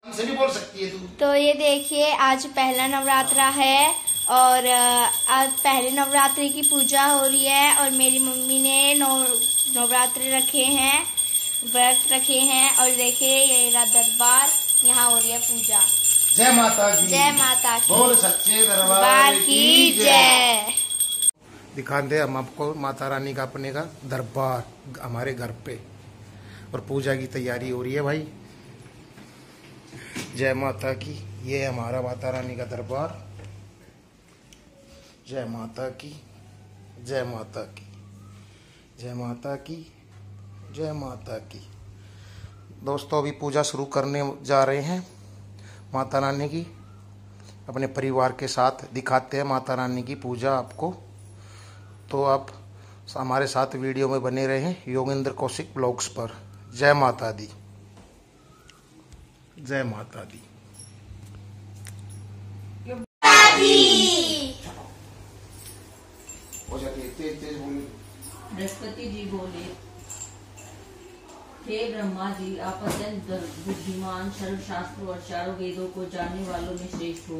से भी बोल सकती है तू। तो ये देखिए, आज पहला नवरात्रा है और आज पहले नवरात्रि की पूजा हो रही है और मेरी मम्मी ने नवरात्रि रखे हैं, व्रत रखे हैं। और देखिए ये रहा दरबार, यहाँ हो रही है पूजा। जय माता की, जय माता की, बोल सच्चे दरबार की जय। दिखाते हम आपको माता रानी का अपने का दरबार हमारे घर पे, और पूजा की तैयारी हो रही है भाई। जय माता की, ये हमारा माता रानी का दरबार। जय माता की, जय माता की, जय माता की, जय माता की। दोस्तों अभी पूजा शुरू करने जा रहे हैं माता रानी की, अपने परिवार के साथ दिखाते हैं माता रानी की पूजा आपको। तो आप हमारे साथ वीडियो में बने रहें योगेंद्र कौशिक ब्लॉग्स पर। जय माता दी, जय माता दी। बृहस्पति जी बोले, हे ब्रह्मा जी, आप अत्यंत बुद्धिमान, सर्वशास्त्रों और चारों वेदों को जानने वालों में श्रेष्ठ हो।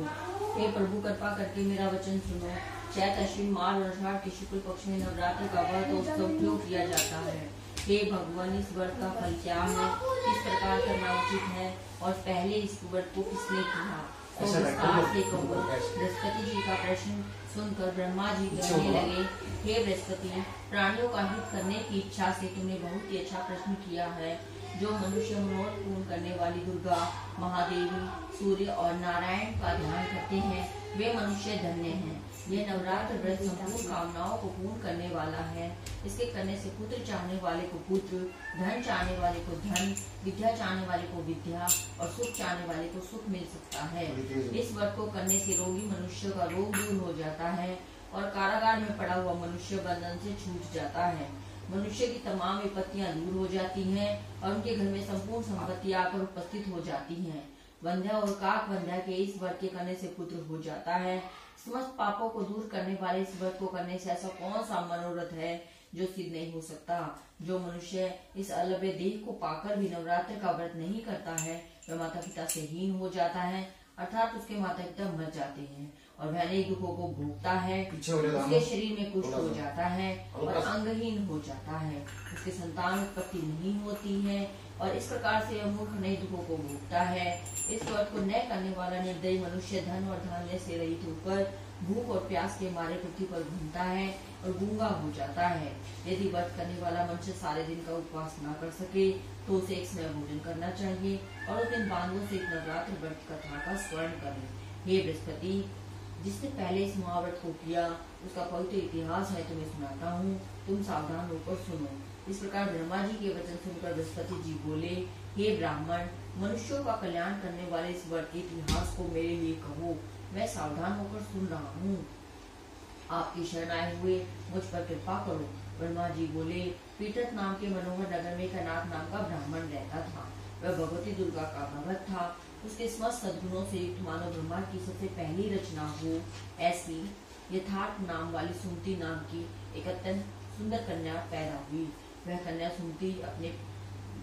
हे प्रभु, कृपा करके मेरा वचन सुनो। चैत्र अश्विन मार्ग और आषाढ़ के शुक्ल पक्ष में नवरात्र का व्रत उत्सव क्यों किया जाता है? हे भगवान, इस व्रत का फल क्या है, किस प्रकार करना उचित है और पहले इस व्रत को किसने किया? तो विस्तार से कहो। बृहस्पति जी का प्रश्न सुनकर ब्रह्मा जी कहने लगे, हे बृहस्पति, प्राणियों का हित करने की इच्छा से तुमने बहुत ही अच्छा प्रश्न किया है। जो मनुष्य मनोरथ पूर्ण करने वाली दुर्गा, महादेवी, सूर्य और नारायण का ध्यान करते हैं, वे मनुष्य धन्य हैं। यह नवरात्र व्रत संपूर्ण कामनाओं को पूर्ण करने वाला है। इसके करने से पुत्र चाहने वाले को पुत्र, धन चाहने वाले को धन, विद्या चाहने वाले को विद्या और सुख चाहने वाले को सुख मिल सकता है। इस व्रत को करने से रोगी मनुष्य का रोग दूर हो जाता है और कारागार में पड़ा हुआ मनुष्य बंधन से छूट जाता है। मनुष्य की तमाम विपत्तियां दूर हो जाती हैं और उनके घर में संपूर्ण संपत्ति आकर उपस्थित हो जाती हैं। वंध्या और काक वंध्या के इस व्रत के करने से पुत्र हो जाता है। समस्त पापों को दूर करने वाले इस व्रत को करने से ऐसा कौन सा मनोरथ है जो सिद्ध नहीं हो सकता? जो मनुष्य इस अलभ्य देह को पाकर भी नवरात्र का व्रत नहीं करता है, वह माता पिता से हीन हो जाता है, अर्थात उसके माता पिता मर जाते हैं और वह अनेक दुखों को भोगता है। उसके शरीर में कुष्ठ हो जाता है और अंगहीन हो जाता है। उसके संतान उत्पत्ति नहीं होती है और इस प्रकार से वह मूर्ख नए दुखों को भोगता है। इस व्रत को न करने वाला निर्दयी मनुष्य धन और धान्य से रहित होकर भूख और प्यास के मारे पृथ्वी पर घूमता है और गूंगा हो जाता है। यदि व्रत करने वाला मनुष्य सारे दिन का उपवास न कर सके तो उसे एक समय भोजन करना चाहिए और उस दिन बांधों से एक नवरात्र व्रत कथा का स्मरण करें। हे बृहस्पति, जिसने पहले इस महाव्रत को किया उसका पवित्र इतिहास है तुम्हें सुनाता हूँ, तुम सावधान होकर सुनो। इस प्रकार ब्रह्मा जी के वचन सुनकर बृहस्पति जी बोले, हे ब्राह्मण, मनुष्यों का कल्याण करने वाले इस व्रत के इतिहास को मेरे लिए कहो, मैं सावधान होकर सुन रहा हूँ। आपकी शरण आए हुए मुझ पर कृपा करो। ब्रह्मा जी बोले, पीटत नाम के मनोहर नगर में कनाक नाम का ब्राह्मण रहता था। वह भगवती दुर्गा का भगत था। उसके समस्त सद्गुणों से युक्त मानव ब्रह्मा की सबसे पहली रचना हो ऐसी यथार्थ नाम वाली सुमति नाम की एक अत्यंत सुंदर कन्या पैदा हुई। वह कन्या सुमति अपने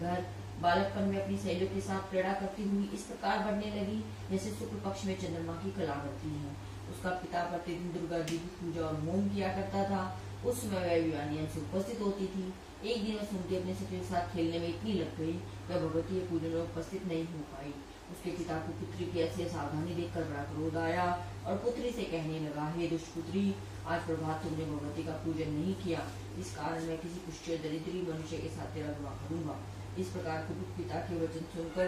घर बालकपन में अपनी सहेलियों के साथ क्रीड़ा करती हुई इस प्रकार बढ़ने लगी जैसे शुक्ल पक्ष में चंद्रमा की कला बढ़ती है। उसका पिता प्रतिदिन दुर्गा जी की पूजा और होम किया करता था। उस समय वह विवाह नियम से उपस्थित होती थी। एक दिन वह सुमति अपने सखी के साथ खेलने में इतनी लग गई वह भगवती के पूजन में उपस्थित नहीं हो पाई। उसके पिता को पुत्री की ऐसी सावधानी देखकर बड़ा क्रोध आया और पुत्री से कहने लगा, हे दुष्ट पुत्री, आज प्रभात तुमने भगवती का पूजन नहीं किया, इस कारण मैं किसी कुष्ठ दरिद्री मनुष्य के साथ तेरा विवाह करूंगा। इस प्रकार कुपित पिता के वचन सुनकर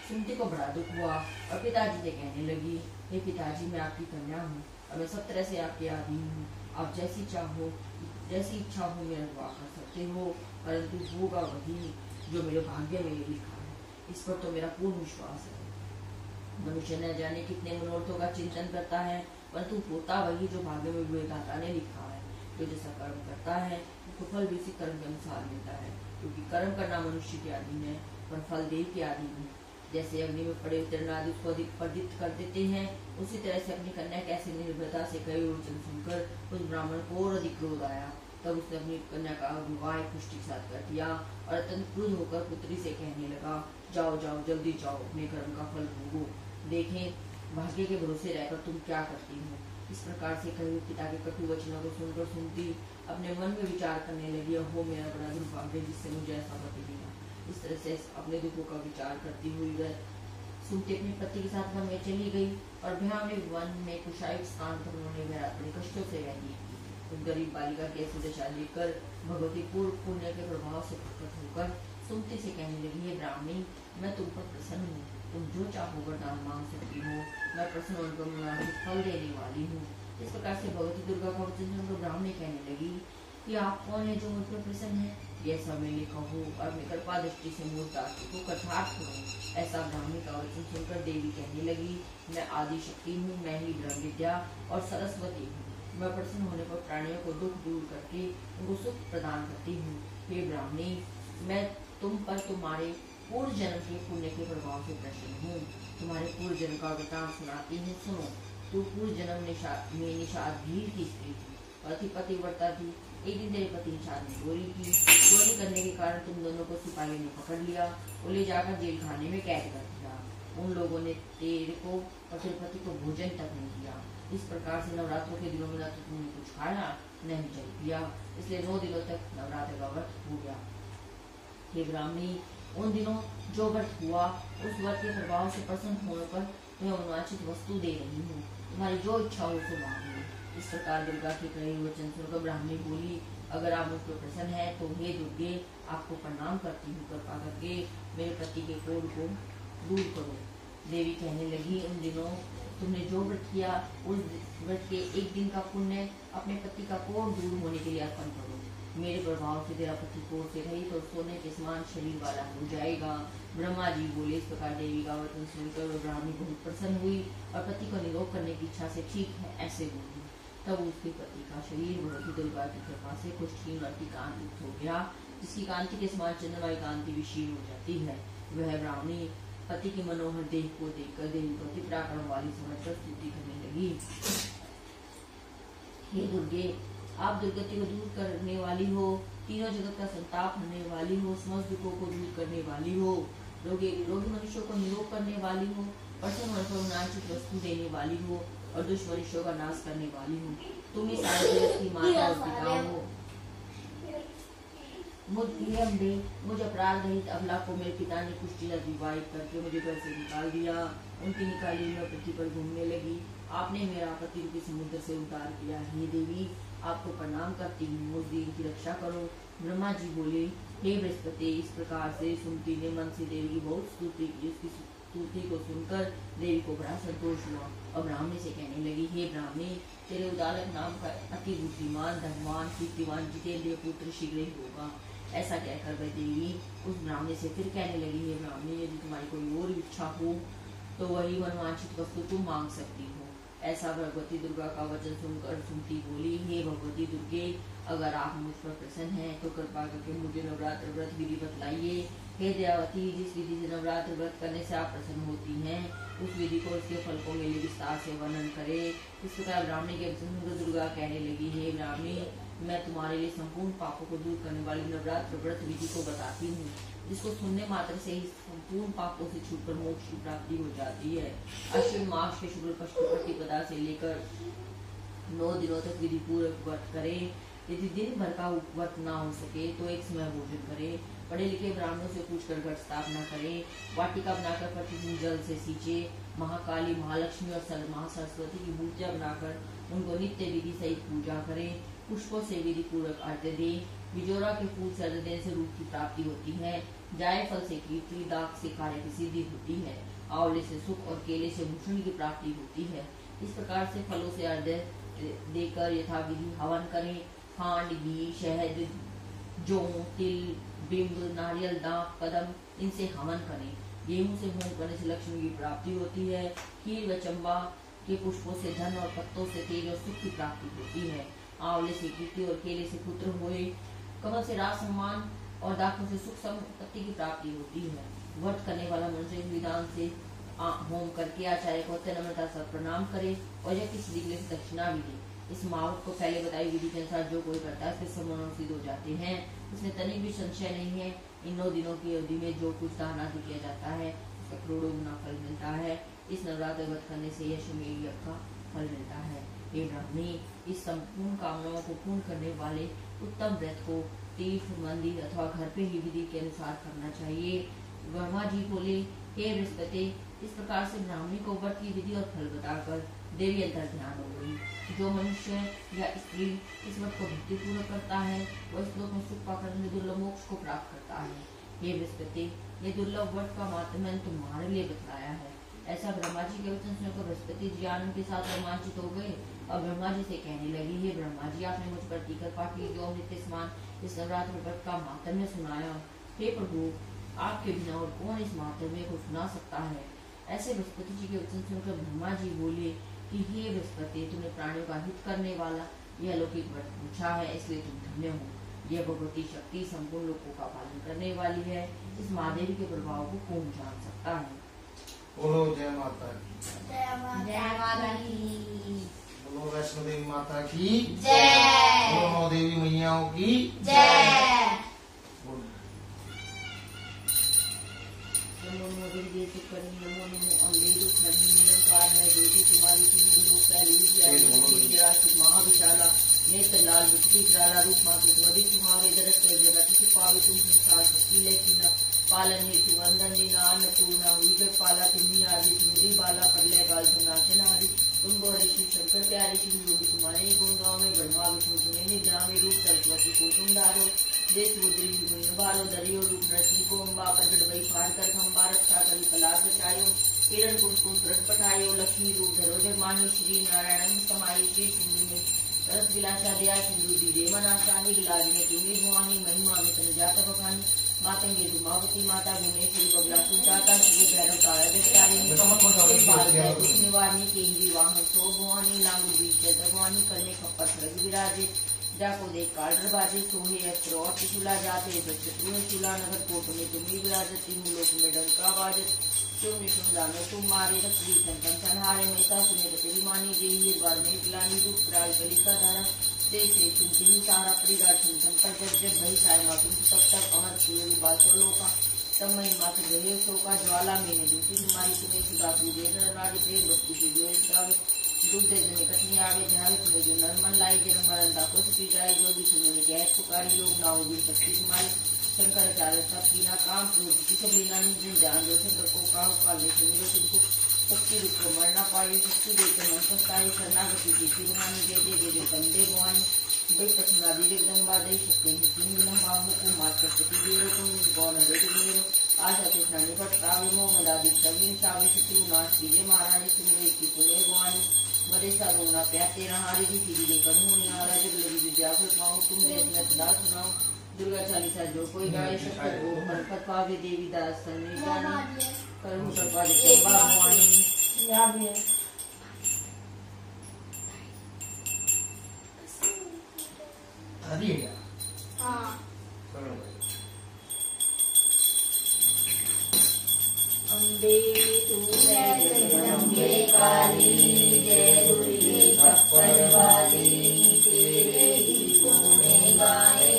सुमति को बड़ा दुख हुआ और पिताजी से कहने लगी, हे पिताजी, मैं आपकी कन्या हूँ और मैं सब तरह से आपके अधीन हूँ। आप जैसी इच्छा हो मेरा विवाह कर सकते हो, परंतु होगा वही जो मेरे भाग्य में लिखा है। इस पर तो मेरा पूर्ण विश्वास है। मनुष्य न जाने कितने मनोरथों का चिंतन करता है, परंतु होता वही जो भाग्य में विधाता ने लिखा है। जो जैसा कर्म करता है उसको फल भी उसी कर्म के अनुसार मिलता है, क्योंकि कर्म करना मनुष्य के अधीन है पर फल देव के अधीन है। जैसे अग्नि में पड़े आदि उसको अधिक प्रदीप्त कर देते हैं, उसी तरह से अपनी कन्या कैसे निर्भयता से कई वचन सुनकर उस ब्राह्मण को और अधिक क्रोध आया। तब उसने अपनी कन्या का विवाह पुष्टि के साथ कर दिया और अत्यंत क्रुद्ध होकर पुत्री से कहने लगा, जाओ जाओ जल्दी जाओ, अपने कर्म का फल भोगो, देखें भाग्य के भरोसे रहकर तुम क्या करती हो। इस प्रकार से कहे पिता के कटु वचनों को सुनकर सुनती अपने मन में विचार करने लगी, हो मेरा बड़ा दुर्भाग्य जिससे मुझे ऐसा पति मिला। इस तरह से अपने दुखों का विचार करती हुई वह सुनती अपने पति के साथ वन में चली गई और भयावह वन में कुशायुक्त स्थान पर उन्होंने बड़े कष्टों से रहती थी। उस गरीब बालिका की ऐसी दशा देखकर भगवती पूर्व पुण्य के प्रभाव से प्रकट होकर सुमति से कहने लगी, हे ब्राह्मणी, मैं तुम पर प्रसन्न हूँ, तुम जो चाहो वरदान मांग सकती हो, मैं प्रसन्न होकर मनोकामना फल देने वाली हूँ। इस प्रकार से भगवती दुर्गा का वचन सुनकर ब्राह्मणी कहने लगी कि आप कौन है जो मुझ पर प्रसन्न है, यह सब मैं कहो और मैं कृपा दृष्टि से मुझ दासी को कटाक्ष करूं। ऐसा ब्राह्मणी का वचन सुनकर देवी कहने लगी, मैं आदि शक्ति हूँ, मैं ही ब्रह्म विद्या और सरस्वती हूँ, मैं प्रसन्न होने पर प्राणियों को दुख दूर करके उनको सुख प्रदान करती हूँ। हे ब्राह्मणी, मैं तुम पर तुम्हारे पूर्व जन्म के पुण्य के प्रभाव से प्रसन्न हूँ। तुम्हारे पूर्व जन्म का वृतांत सुनाती हूँ, सुनो। तू पूर्व जन्म में निषाद भीड़ की स्त्री थी, पतिव्रता थी। एक दिन तेरे पति निषाद ने चोरी की, चोरी करने के कारण तुम दोनों को सिपाहियों ने पकड़ लिया और ले जाकर जेल खाने में कैद कर दिया। उन लोगों ने तेरे को और तेरे पति को भोजन तक नहीं दिया। इस प्रकार से नवरात्रों के दिनों में न तो तुमने कुछ खाया न ही जल पिया, इसलिए 9 दिनों तक नवरात्र का व्रत हो गया। हे ब्राह्मणी, उन दिनों जो व्रत हुआ उस व्रत के प्रभाव से प्रसन्न होने पर तुम्हें अनुवांछित वस्तु दे रही हूँ, तुम्हारी जो इच्छा हो उसे मांग लो। इस प्रकार दुर्गा के कहे वचन सुनकर ब्राह्मणी बोली, अगर आप मुझ पर प्रसन्न है तो हे दुर्गे, आपको प्रणाम करती हूँ, कृपा करके मेरे पति के क्रोध को दूर करो। देवी कहने लगी, उन दिनों तुमने जो व्रत किया उस व्रत के एक दिन का पुण्य अपने पति का क्रोध दूर होने के लिए अर्पण करो। मेरे प्रभाव से तेरा पति क्रोध से रहित और सोने के समान शरीर वाला हो जाएगा। ब्रह्मा जी बोले। इस प्रकार देवी का वचन सुनकर ब्राह्मणी बहुत प्रसन्न हुई और पति को निरोग करने की इच्छा से ठीक है ऐसे बोली। तब उसके पति का शरीर भगवती दुर्गा की कृपा से कुष्ठहीन और कांति हो गया, जिसकी कांति के समान चंद्रमा की कांति भी क्षीण हो जाती है। वह ब्राह्मणी पति की मनोहर देह को देखकर देवी को अति पराक्रम वाली समझकर स्तुति करने लगी। हे दुर्गे, आप दुर्गति को दूर करने वाली हो, तीनों जगत का संताप होने वाली हो, समस्त दुखों को दूर करने वाली हो, रोगी मनुष्यों को निरोग करने वाली हो, प्रसन्न होने पर उन्नाचित वस्तु देने वाली हो और दुष्ट मनुष्यों का नाश करने वाली हो। तुम ही सारे जगत की माता और पिता हो। मुझ अपराध रहित अबला को मेरे पिता ने कुष्ठीला विवाहित करके मुझे घर से निकाल दिया। उनकी निकाली मैं पृथ्वी पर घूमने लगी। आपने मेरा पति रूपी समुद्र से उद्धार किया। हे देवी, आपको प्रणाम करती हूँ, मुझ दिन की रक्षा करो। ब्रह्मा जी बोले, हे बृहस्पति। इस प्रकार से सुमति ने मन से देवी की बहुत स्तुति की। उसकी स्तुति को सुनकर देवी को बड़ा संतोष हुआ और ब्राह्मणी से कहने लगी, हे ब्राह्मणी, तेरे उदालक नाम का अति बुद्धिमान, धनवान, कीर्तिवान, जितेंद्रिय पुत्र शीघ्र ही होगा। ऐसा कहकर वह देवी उस ब्राह्मणी से फिर कहने लगी, हे ब्राह्मणी, यदि तुम्हारी कोई और इच्छा हो तो वही मनवांछित वस्तु तुम मांग सकती हो। ऐसा भगवती दुर्गा का वचन सुनकर सुमति बोली, हे भगवती दुर्गे, अगर आप मुझ पर प्रसन्न हैं तो कृपा करके मुझे नवरात्र व्रत विधि बतलाइए। हे दयावती, जिस विधि से नवरात्र व्रत करने से आप प्रसन्न होती हैं उस विधि को उसके फल को मेरे विस्तार से वर्णन करे। इस प्रकार ब्राह्मणी के वचन दुर्गा कहने लगी, हे ब्राह्मणी, मैं तुम्हारे लिए संपूर्ण पापों को दूर करने वाली नवरात्र व्रत विधि को बताती हूँ, जिसको सुनने मात्र से ही संपूर्ण पापों से छूटकर मोक्ष की प्राप्ति हो जाती है। अश्विन मास के शुक्ल पक्ष की प्रतिपदा से लेकर 9 दिनों तक विधि पूर्वक व्रत करें। यदि दिन भर का व्रत ना हो सके तो एक समय भोजन करें। पढ़े लिखे ब्राह्मणों से पूछकर घट स्थापना करें। वाटिका बनाकर प्रतिदिन जल से सींचे। महाकाली, महालक्ष्मी और महासरस्वती की मूर्तियां बनाकर उनको नित्य विधि सहित पूजा करें। पुष्पों से विधि पूर्वक अर्घ्य दें। बिजोरा के फूल से अर्घ्य देने से रूप की प्राप्ति होती है। जायफल से कीर्ति, दाख से कार्य की सिद्धि होती है। आंवले से सुख और केले से भूषण की प्राप्ति होती है। इस प्रकार से फलों से अर्घ्य देकर यथाविधि हवन करें। खांड, घी, शहद, जौ, तिल, बिंब, नारियल, दांत, कदम, इनसे हवन करें। गेहूं से होम करने से लक्ष्मी की प्राप्ति होती है। खीर व चंबा के पुष्पों से धन और पत्तों से तेज और सुख की प्राप्ति होती है। आंवले से कीर्ति और केले से पुत्र हुए। कमल से राज सम्मान और दाखों से सुख संपत्ति की प्राप्ति होती है। व्रत करने वाला मनुष्य विधान से होम करके आचार्य को अत्यंत नम्रता से प्रणाम करे और यह किसी दिग्गज से दक्षिणा भी दे। इस मावट को पहले बताई विधि के अनुसार जो कोई करता है उसके सब मनोरथ सिद्ध हो जाते हैं। इसमें तनिक भी संशय नहीं है। इन 9 दिनों की अवधि में जो कुछ दान आदि किया जाता है उसका करोड़ों गुना फल मिलता है। इस नवरात्र व्रत करने से अश्वमेध यज्ञ का फल मिलता है। हे ब्राह्मणी, इस संपूर्ण कामनाओं को पूर्ण करने वाले उत्तम व्रत को तीर्थ, मंदिर अथवा घर पे ही विधि के अनुसार करना चाहिए। ब्रह्मा जी बोले, हे बृहस्पति, इस प्रकार से ब्राह्मणी को व्रत की विधि और फल बताकर देवी अंतर ध्यान हो गई। जो मनुष्य या स्त्री इस व्रत को भक्ति पूर्वक करता है वह इस लोक में सुख पाकर दुर्लभ मोक्ष को प्राप्त करता है। हे बृहस्पति, ये दुर्लभ व्रत का माध्यम मैंने तुम्हारे लिए बतलाया है। ऐसा ब्रह्मा जी के वचन सुनकर बृहस्पति जी आनंद के साथ रोमांचित हो गए और ब्रह्मा जी से कहने लगी, हे ब्रह्मा जी, आपने मुझ पर टीकर पाठी जो नित्य स्नान इस नवरात्र व्रत का माध्यम सुनाया। हे प्रभु, आपके बिना और कौन इस माध्यम को सुना सकता है। ऐसे बृहस्पति जी के वचन सुनकर ब्रह्मा जी बोले कि हे बृहस्पति, तुमने प्राणियों का हित करने वाला यह अलौकिक व्रत पूछा है, इसलिए तुम धन्य हो। यह भगवती शक्ति संपूर्ण लोगों का पालन करने वाली है। इस महादेवी के प्रभाव को कौन जान सकता है। बोलो जय माता की, जय माता की, बोलो वैष्णो देवी माता की जय, बोलो 9 देवी मैयाओं की जय। नमो नमो दुर्गे सुकर्णी, नमो नमो अम्बे दुखर्णी, निरंकार है देवी तुम्हारी तीन लोक पहली महाविशाला नेत्र लाल मुक्ति प्राला रूप मातु त्वरित तुम्हारे दरस कर जगत पावे तुम संसार शक्ति लेकिन पालन हेतु वंदन अन्न पूर्णा विजय पाला तुम्ही आदि सुंदरी बाला प्रलय काल तुम नाशन आदि तुम गौरी शिव शंकर प्यारे शिव योगी तुम्हारे गुण गाँव में ब्रह्मा विष्णु तुम्हें निद्रामी रूप सरस्वती को तुम धारो देश मुद्री बारो दरियो रूप नरसिंह को अम्बा प्रगट वही फाड़ कर खम्बा रक्षा कर कलाग बचायो किरण कुश को सुरट पठायो लक्ष्मी रूप धरो जगमानी श्री नारायण समाई श्री सिंधु में रस विलासा दया सिंधु दी मनाशाही विलाज में तुम्हें भुवानी महिमा में तन जाता बखानी मातंगे दुमावती माता भुवनेश्वरी बबला सुजाता श्री भैरव तारा निवारणी केंद्री वाहन सो भुवानी लांगू बीज भगवानी करने खप्पर खड़ग विराजे जाको देख कालर बाजे सोहे अस्त्र और चूल्हा जाते चूल्हा नगर कोट में तुम्हें विराजती मुलोक में डंका बाजत तुम निशुम दानो तुम मारे रखी कंचन संहारे मेता सुने तेरी देवी बार में पिलानी रूप प्राय कलिका धारा से चुनती ही सारा परिवार चिंतन पर जब भई साय मातुम तब तक अमर पूरी बासों का तब मई मात्र गृह शोका ज्वाला में दूसरी तुम्हारी तुम्हें सुधा पूजे नारी प्रेम वस्तु की जो दुग्ध निकट नहीं आवे ध्यान तुम्हें जो नरमन लाई जन्म मरण दाको से पीटाई जो भी सुनो गैस पुकारी लोग ना होगी शक्ति तुम्हारी शंकर चार सब कीना काम सब लीना जान जो से को काहू काल सुनो तुमको शक्ति रूप को मरना पाए शक्ति देकर मन पछताई शरणागति की शिवमानी दे दे बंदे भवानी भाई पछना दीरे गंगा दे सकते हैं तीन मामू को मार कर सती देव तुम गौन हरे मेरे आशा कृष्णा निपट काव्य मोह मदादी सविन शावी शत्रु नाश कीजिए महारानी सुंदर की पुण्य भवानी मरे सारोना प्याते रहारी भी सीधी दे करूँ निहारा जब लगी विद्या फल पाऊँ तुम मैं सदा सुनाऊँ दुर्गा चालीसा जो कोई गाय शक्ति को हरपत पावे देवी दास करने जानी करूँ सब भगवानी अम्बे तू है जगदम्बे काली जय दुर्गे छप्पर वाली तेरे ही गुण गाए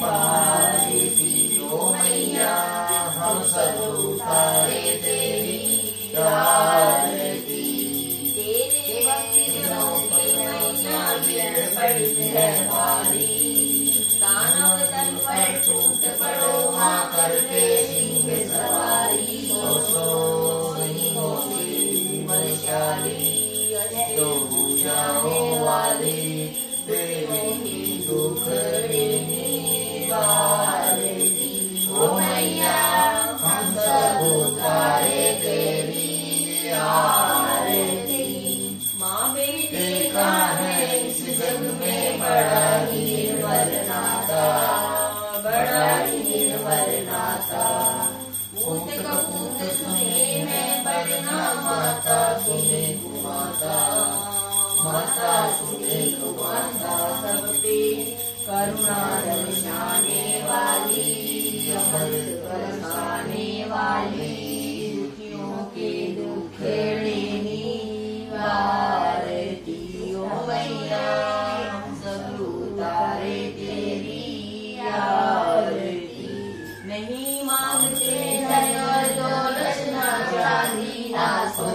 भारती जो मैया हम सब उतारे तेरी आरती तेरे भक्तों की मैया बिन पड़ी है भारी दानव तन पर टूट पड़ो माँ करके सिंह सवारी जो बुझाने वाली तेरे ही दुख ओ मैया हम सब उतारे तेरी आरती माँ बेटे का है इस जग में बड़ा ही निर्मल नाता बड़ा ही निर्मल नाता पूत कपूत सुने मैं बड़ना माता सुने कुमाता माता सुने कुमाता सब पे करुणा दर्शाने वाली अमृत बरसाने वाली दुखियों के दुख लेनी भारती ओ मैया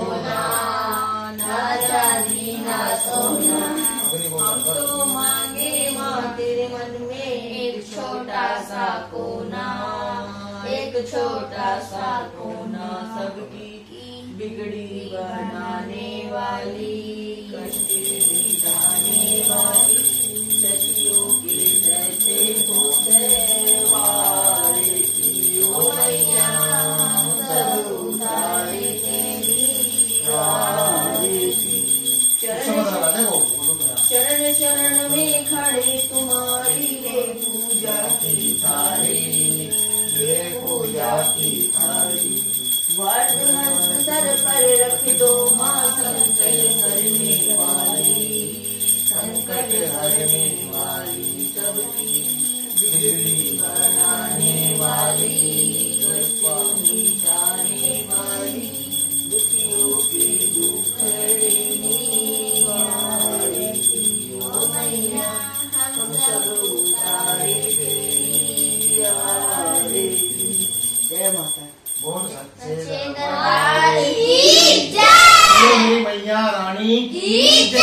होना, ना चांदी ना सोना। हम तो मांगे माँ तेरे मन में एक छोटा सा कोना, एक छोटा सा कोना। सबकी बिगड़ी बनाने वाली, कष्ट मिटाने वाली, सखियों के जैसे होते वारे की ओ मैया, सब उतारे तेरी वारे की। चरण चरण में खड़े तुम्हारी ये पूजा की थाली, ये पूजा की थाली। वर्धमान सर पर रख दो माँ संकट हरने वाली, संकट हरने वाली। सबकी बिगड़ी बनाने वाली, कष्ट मिटाने वाली, दुखियों के दुख हरने वाली। ओ मैया हम सब उतारे तेरी आरती। जय माता। बोल सच्चे दरबार की जय। मेरी मैया रानी की जय।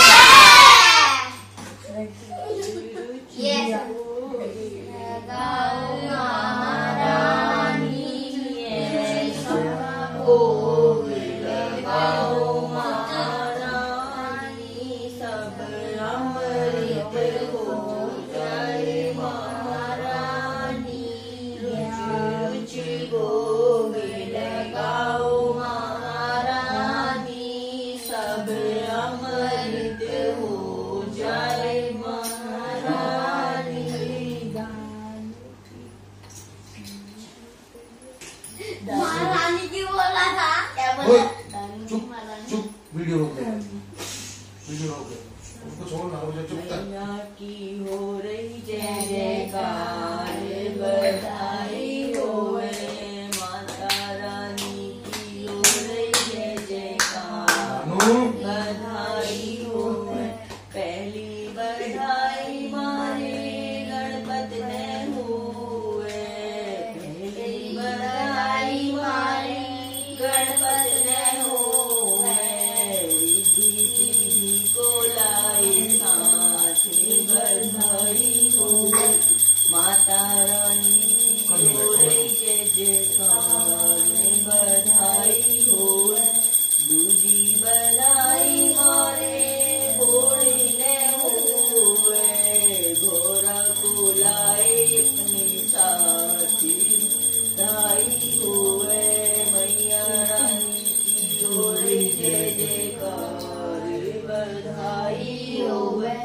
महारानी की बोला था क्या बोला? चुप चुप, वीडियो रोक दे, वीडियो रोक दे, उसको छोड़ना, मुझे चुप कर। मैया की हो रही जय जयकार, बधाई होए माता रानी की हो रही जय जयकार, बधाई होए। पहली बधाई मारे गणपत ने हुए, पहली बधाई मारे गणपत ने हुए। रिद्धि सिद्धि को लाए साथ बधाई होए माता रानी की हो रही जय जयकार, बधाई होए। दूजी बधाई मारे घोड़े ने हुए, घोड़ा को लाए अपने साथी, बधाई हुए मैया रानी की हो रही जय जयकार, बधाई होए।